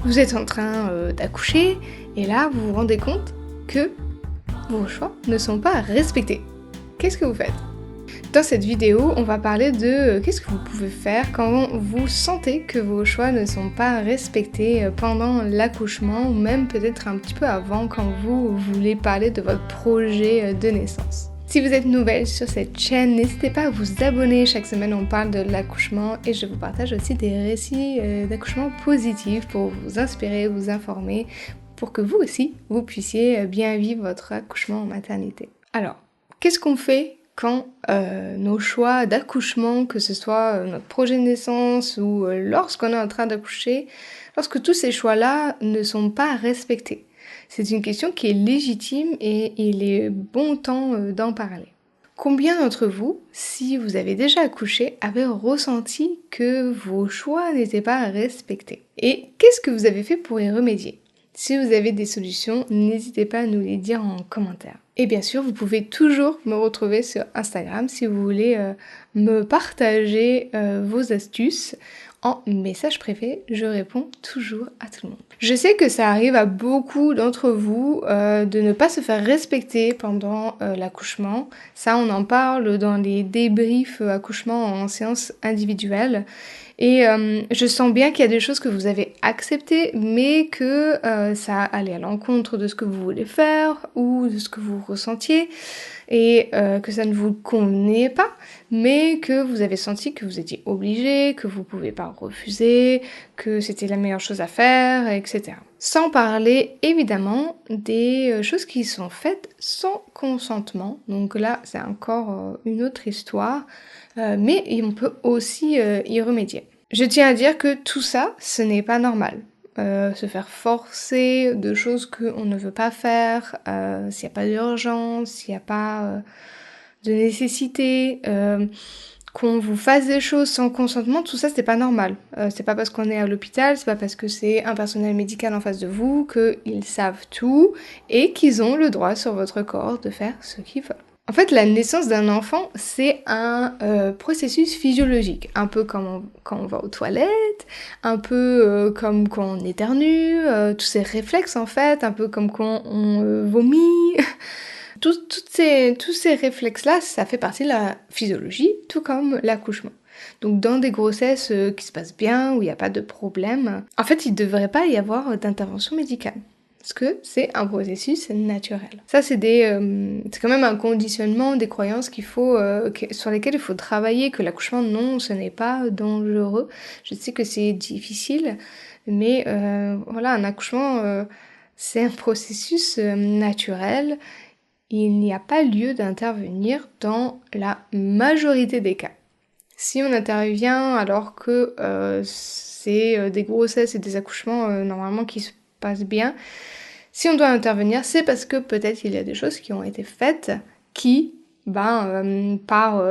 Vous êtes en train d'accoucher et là vous vous rendez compte que vos choix ne sont pas respectés. Qu'est-ce que vous faites? Dans cette vidéo, on va parler de qu'est-ce que vous pouvez faire quand vous sentez que vos choix ne sont pas respectés pendant l'accouchement ou même peut-être un petit peu avant quand vous voulez parler de votre projet de naissance. Si vous êtes nouvelle sur cette chaîne, n'hésitez pas à vous abonner. Chaque semaine, on parle de l'accouchement et je vous partage aussi des récits d'accouchement positifs pour vous inspirer, vous informer, pour que vous aussi, vous puissiez bien vivre votre accouchement en maternité. Alors, qu'est-ce qu'on fait quand nos choix d'accouchement, que ce soit notre projet de naissance ou lorsqu'on est en train d'accoucher, lorsque tous ces choix-là ne sont pas respectés? C'est une question qui est légitime et il est bon temps d'en parler. Combien d'entre vous, si vous avez déjà accouché, avez ressenti que vos choix n'étaient pas respectés? Et qu'est-ce que vous avez fait pour y remédier? Si vous avez des solutions, n'hésitez pas à nous les dire en commentaire. Et bien sûr, vous pouvez toujours me retrouver sur Instagram si vous voulez me partager vos astuces. En message privé, je réponds toujours à tout le monde. Je sais que ça arrive à beaucoup d'entre vous de ne pas se faire respecter pendant l'accouchement. Ça, on en parle dans les débriefs accouchement en séance individuelle. Et je sens bien qu'il y a des choses que vous avez acceptées, mais que ça allait à l'encontre de ce que vous voulez faire ou de ce que vous ressentiez, et que ça ne vous convenait pas, mais que vous avez senti que vous étiez obligé, que vous ne pouvez pas refuser, que c'était la meilleure chose à faire, etc. Sans parler évidemment des choses qui sont faites sans consentement. Donc là, c'est encore une autre histoire, mais on peut aussi y remédier. Je tiens à dire que tout ça, ce n'est pas normal. Se faire forcer de choses qu'on ne veut pas faire, s'il n'y a pas d'urgence, s'il n'y a pas de nécessité, qu'on vous fasse des choses sans consentement, tout ça c'est pas normal. C'est pas parce qu'on est à l'hôpital, c'est pas parce que c'est un personnel médical en face de vous qu'ils savent tout et qu'ils ont le droit sur votre corps de faire ce qu'ils veulent. En fait, la naissance d'un enfant, c'est un processus physiologique, un peu comme quand on va aux toilettes, un peu comme quand on éternue, tous ces réflexes en fait, un peu comme quand on vomit. Tous ces réflexes-là, ça fait partie de la physiologie, tout comme l'accouchement. Donc dans des grossesses qui se passent bien, où il n'y a pas de problème, en fait, il ne devrait pas y avoir d'intervention médicale. Parce que c'est un processus naturel. Ça, c'est quand même un conditionnement, des croyances sur lesquelles il faut travailler, que l'accouchement, non, ce n'est pas dangereux. Je sais que c'est difficile, mais voilà, un accouchement, c'est un processus naturel. Il n'y a pas lieu d'intervenir dans la majorité des cas. Si on intervient alors que c'est des grossesses et des accouchements normalement qui se passent bien, si on doit intervenir, c'est parce que peut-être il y a des choses qui ont été faites qui, par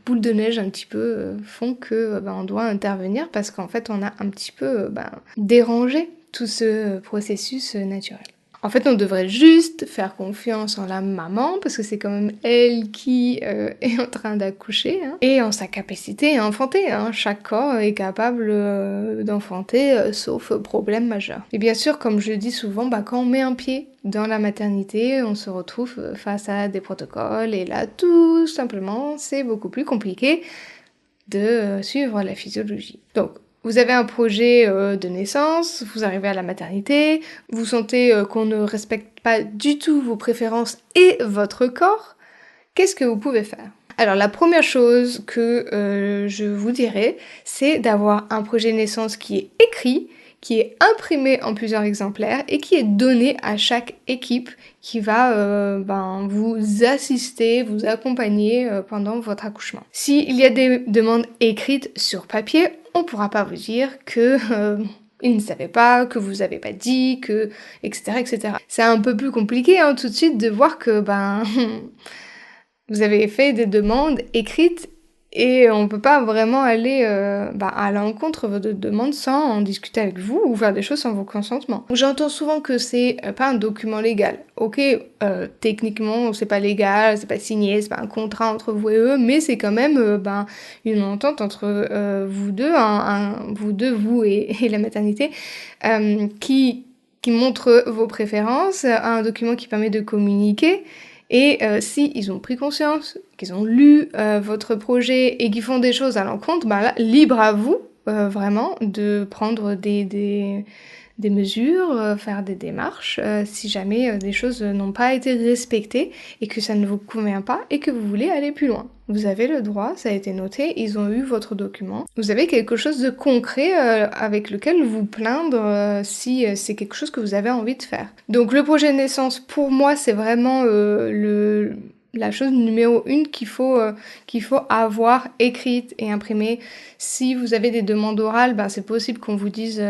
boule de neige un petit peu, font que on doit intervenir parce qu'en fait on a un petit peu dérangé tout ce processus naturel. En fait, on devrait juste faire confiance en la maman, parce que c'est quand même elle qui est en train d'accoucher, et en sa capacité à enfanter. Chaque corps est capable d'enfanter, sauf problème majeur. Et bien sûr, comme je le dis souvent, quand on met un pied dans la maternité, on se retrouve face à des protocoles, et là, tout simplement, c'est beaucoup plus compliqué de suivre la physiologie. Donc, vous avez un projet de naissance, vous arrivez à la maternité, vous sentez qu'on ne respecte pas du tout vos préférences et votre corps. Qu'est-ce que vous pouvez faire? Alors la première chose que je vous dirais, c'est d'avoir un projet de naissance qui est écrit, qui est imprimé en plusieurs exemplaires et qui est donné à chaque équipe qui va vous assister, vous accompagner pendant votre accouchement. S'il y a des demandes écrites sur papier, on ne pourra pas vous dire que ils ne savaient pas, que vous avez pas dit, que etc. etc. C'est un peu plus compliqué tout de suite de voir que vous avez fait des demandes écrites Et on peut pas vraiment aller à l'encontre de votre demande sans en discuter avec vous ou faire des choses sans vos consentements. J'entends souvent que c'est pas un document légal. Ok, techniquement c'est pas légal, c'est pas signé, c'est pas un contrat entre vous et eux, mais c'est quand même une entente entre vous deux, vous et la maternité, qui montre vos préférences, un document qui permet de communiquer. Et si ils ont pris conscience, qu'ils ont lu votre projet et qu'ils font des choses à l'encontre, là, libre à vous, vraiment, de prendre des mesures, faire des démarches, si jamais des choses n'ont pas été respectées et que ça ne vous convient pas et que vous voulez aller plus loin. Vous avez le droit, ça a été noté, ils ont eu votre document. Vous avez quelque chose de concret avec lequel vous plaindre si c'est quelque chose que vous avez envie de faire. Donc le projet de naissance, pour moi, c'est vraiment la chose numéro 1 qu'il faut avoir écrite et imprimée. Si vous avez des demandes orales, c'est possible qu'on vous dise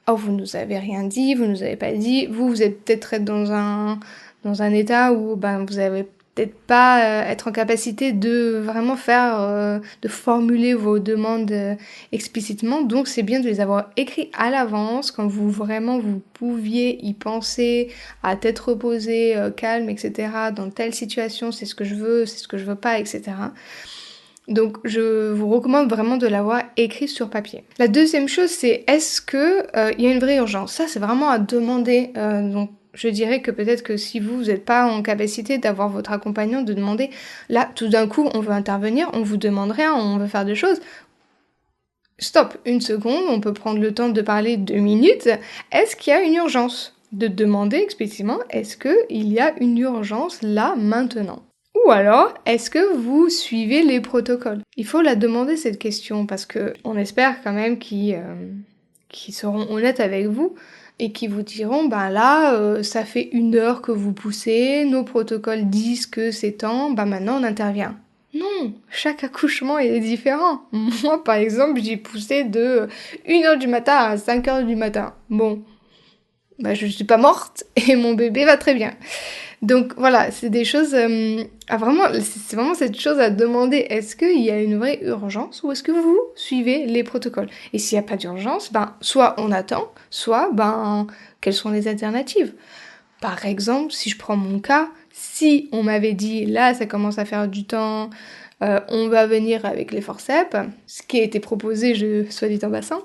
oh, vous nous avez rien dit, vous nous avez pas dit. Vous êtes peut-être dans un état où vous avez peut-être pas être en capacité de vraiment faire, de formuler vos demandes explicitement. Donc c'est bien de les avoir écrits à l'avance quand vous pouviez y penser, à tête reposée, calme, etc. Dans telle situation, c'est ce que je veux pas, etc. Donc je vous recommande vraiment de l'avoir écrit sur papier. La deuxième chose, c'est est-ce que y a une vraie urgence? Ça, c'est vraiment à demander. Donc je dirais que peut-être que si vous n'êtes pas en capacité d'avoir votre accompagnant, de demander, là, tout d'un coup, on veut intervenir, on vous demande rien, on veut faire des choses. Stop, une seconde, on peut prendre le temps de parler 2 minutes. Est-ce qu'il y a une urgence? De demander explicitement, est-ce qu'il y a une urgence là, maintenant? Ou alors, est-ce que vous suivez les protocoles? Il faut la demander cette question parce que on espère quand même qu'ils seront honnêtes avec vous et qui vous diront là ça fait 1 heure que vous poussez, nos protocoles disent que c'est temps, maintenant on intervient. Non, chaque accouchement est différent. Moi par exemple j'ai poussé de 1h du matin à 5h du matin. Bon, je suis pas morte et mon bébé va très bien. Donc voilà, c'est des choses c'est vraiment cette chose à demander. Est-ce qu'il y a une vraie urgence ou est-ce que vous suivez les protocoles? Et s'il n'y a pas d'urgence, soit on attend, soit quelles sont les alternatives? Par exemple, si je prends mon cas, si on m'avait dit là ça commence à faire du temps, on va venir avec les forceps, ce qui a été proposé, soit dit en passant,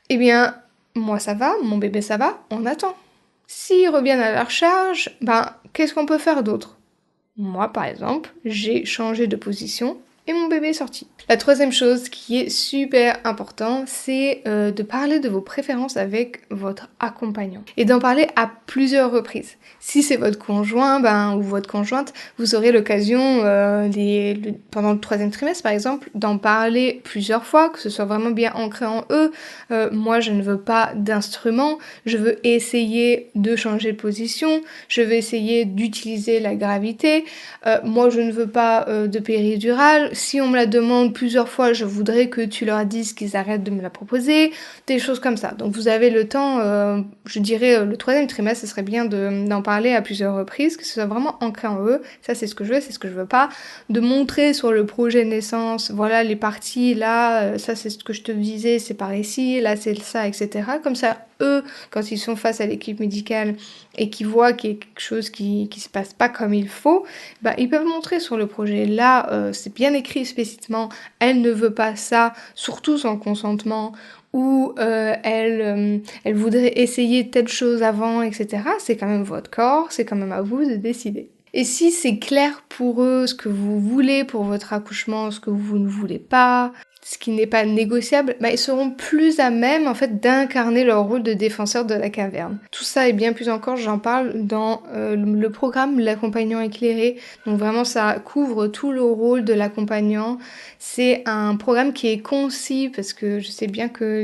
eh bien moi ça va, mon bébé ça va, on attend. S'ils reviennent à leur charge, qu'est-ce qu'on peut faire d'autre? Moi, par exemple, j'ai changé de position et mon bébé est sorti. La troisième chose qui est super important, c'est de parler de vos préférences avec votre accompagnant et d'en parler à plusieurs reprises. Si c'est votre conjoint ou votre conjointe, vous aurez l'occasion pendant le 3e trimestre par exemple d'en parler plusieurs fois, que ce soit vraiment bien ancré en eux. Moi je ne veux pas d'instrument, je veux essayer de changer de position, je veux essayer d'utiliser la gravité, moi je ne veux pas de péridurale, si on me la demande plusieurs fois, je voudrais que tu leur dises qu'ils arrêtent de me la proposer, des choses comme ça. Donc vous avez le temps, je dirais le 3e trimestre, ce serait bien d'en parler à plusieurs reprises, que ce soit vraiment ancré en eux, ça c'est ce que je veux, c'est ce que je veux pas, de montrer sur le projet de naissance, voilà les parties, là, ça c'est ce que je te disais, c'est par ici, là c'est ça, etc. Comme ça, eux, quand ils sont face à l'équipe médicale et qu'ils voient qu'il y a quelque chose qui se passe pas comme il faut, ils peuvent montrer sur le projet. Là, c'est bien écrit spécifiquement, elle ne veut pas ça, surtout sans consentement, ou elle voudrait essayer telle chose avant, etc. C'est quand même votre corps, c'est quand même à vous de décider. Et si c'est clair pour eux ce que vous voulez pour votre accouchement, ce que vous ne voulez pas, ce qui n'est pas négociable, ils seront plus à même en fait d'incarner leur rôle de défenseur de la caverne. Tout ça et bien plus encore, j'en parle dans le programme L'accompagnant éclairé. Donc vraiment ça couvre tout le rôle de l'accompagnant. C'est un programme qui est concis parce que je sais bien que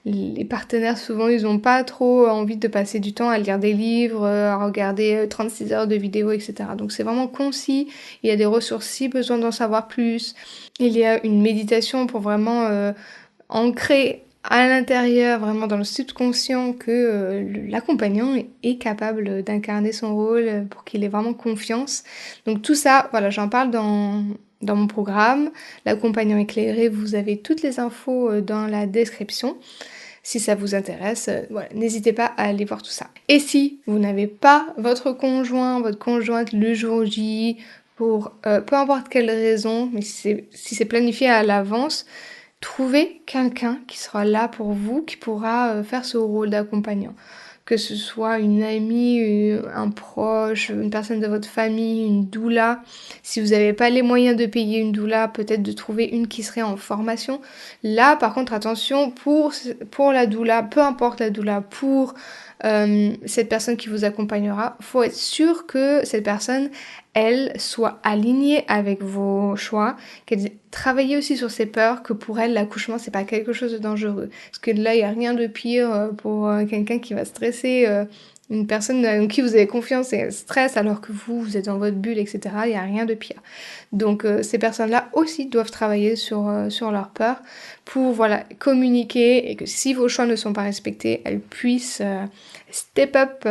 les partenaires, souvent, ils ont pas trop envie de passer du temps à lire des livres, à regarder 36 heures de vidéos, etc. Donc c'est vraiment concis, il y a des ressources si besoin d'en savoir plus. Il y a une méditation pour vraiment ancrer à l'intérieur, vraiment dans le subconscient, que l'accompagnant est capable d'incarner son rôle pour qu'il ait vraiment confiance. Donc tout ça, voilà, j'en parle dans dans mon programme, l'accompagnant éclairé, vous avez toutes les infos dans la description. Si ça vous intéresse, voilà, n'hésitez pas à aller voir tout ça. Et si vous n'avez pas votre conjoint, votre conjointe le jour J, pour peu importe quelle raison, mais si c'est planifié à l'avance, trouvez quelqu'un qui sera là pour vous, qui pourra faire ce rôle d'accompagnant. Que ce soit une amie, un proche, une personne de votre famille, une doula. Si vous n'avez pas les moyens de payer une doula, peut-être de trouver une qui serait en formation. Là, par contre, attention, pour la doula, peu importe la doula, pour cette personne qui vous accompagnera, faut être sûr que cette personne, elle, soit alignée avec vos choix, qu'elle travaille aussi sur ses peurs, que pour elle, l'accouchement, c'est pas quelque chose de dangereux. Parce que là, il n'y a rien de pire pour quelqu'un qui va stresser, une personne en qui vous avez confiance et elle stresse alors que vous êtes dans votre bulle, etc. Il n'y a rien de pire. Donc ces personnes-là aussi doivent travailler sur leurs peurs pour voilà, communiquer et que si vos choix ne sont pas respectés, elles puissent step up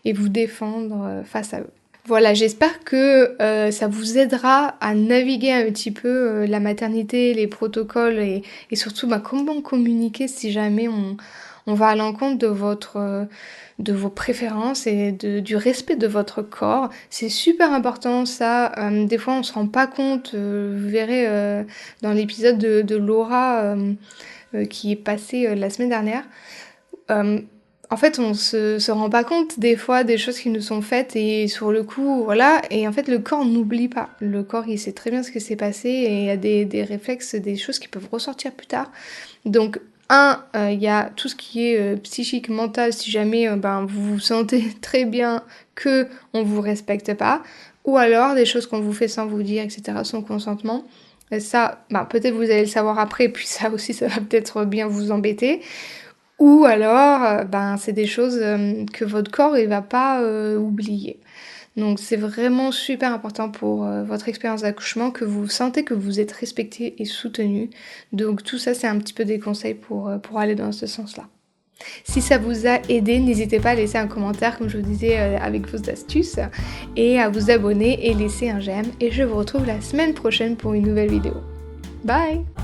et vous défendre face à eux. Voilà, j'espère que ça vous aidera à naviguer un petit peu la maternité, les protocoles et surtout comment communiquer si jamais on va à l'encontre de vos préférences et du respect de votre corps. C'est super important ça. Des fois on se rend pas compte. Vous verrez dans l'épisode de Laura qui est passé la semaine dernière. En fait, on se rend pas compte des fois des choses qui nous sont faites et sur le coup, voilà. Et en fait, le corps n'oublie pas. Le corps, il sait très bien ce qui s'est passé et il y a des réflexes, des choses qui peuvent ressortir plus tard. Donc, il y a tout ce qui est psychique, mental, si jamais vous vous sentez très bien que on vous respecte pas. Ou alors, des choses qu'on vous fait sans vous dire, etc., sans consentement. Et ça, peut-être vous allez le savoir après, puis ça aussi, ça va peut-être bien vous embêter. Ou alors, c'est des choses que votre corps il va pas oublier. Donc c'est vraiment super important pour votre expérience d'accouchement que vous sentez que vous êtes respecté et soutenu. Donc tout ça c'est un petit peu des conseils pour aller dans ce sens-là. Si ça vous a aidé, n'hésitez pas à laisser un commentaire comme je vous disais avec vos astuces et à vous abonner et laisser un j'aime. Et je vous retrouve la semaine prochaine pour une nouvelle vidéo. Bye!